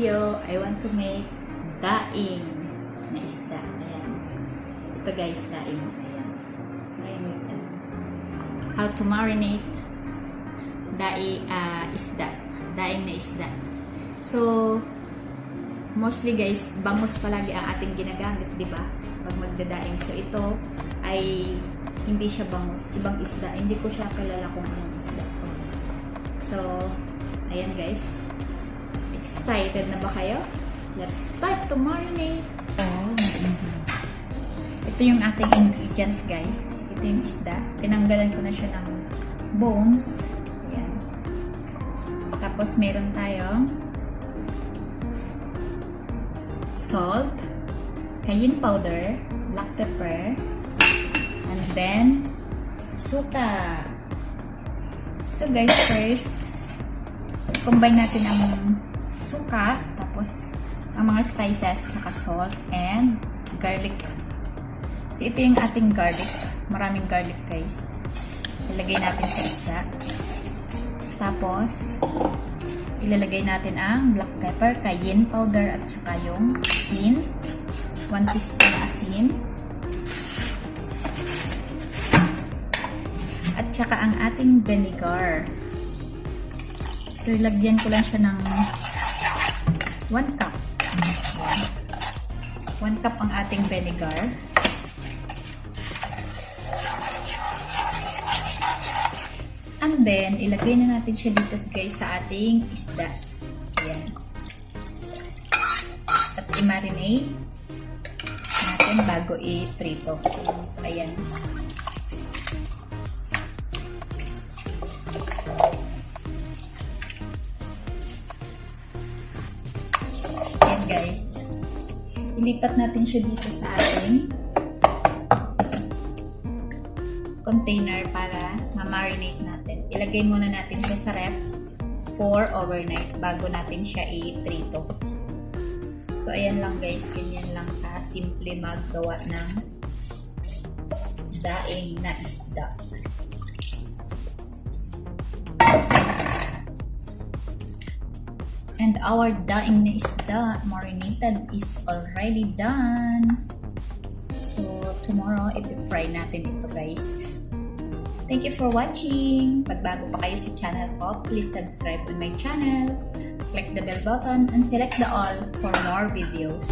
video, I want to make daing na isda. Ayan. Ito guys, daing. Ayan. Marinate. How to marinate isda. Daing na isda. So, mostly guys, bangus palagi ang ating ginagamit, di ba? Pag magdadaing. So, ito ay hindi siya bangus. Ibang isda. Hindi ko siya kilala kung anong isda. So, ayan guys. Excited na ba kayo? Let's start to marinate. Ito yung ating ingredients guys. Ito yung isda. Tinanggalan ko na siya ng bones. Ayan. Tapos meron tayong salt, cayenne powder, black pepper, and then suka. So guys, first combine natin ang suka, tapos ang mga spices, tsaka salt, and garlic. So ito yung ating garlic. Maraming garlic guys. Ilagay natin sa isda. Tapos ilalagay natin ang black pepper, cayenne powder, at saka yung asin. 1 teaspoon na asin. At saka ang ating venigar. So, ilagyan ko lang siya ng 1 cup. 1 cup ang ating vinegar. And then, ilagay na natin siya dito guys sa ating isda. Ayan. At i-marinate natin bago i-prito. So, ayan. Ayan guys. Ilipat natin siya dito sa ating container para ma-marinate natin. Ilagay muna natin siya sa ref for overnight bago natin siya i-prito. So, ayan lang guys. Ganyan lang ka-simple maggawa ng daing na isda. And our daing na isda marinated is already done. So, tomorrow, i-fry natin ito guys. Thank you for watching. Pag bago pa kayo sa channel ko, please subscribe to my channel. Click the bell button and select the all for more videos.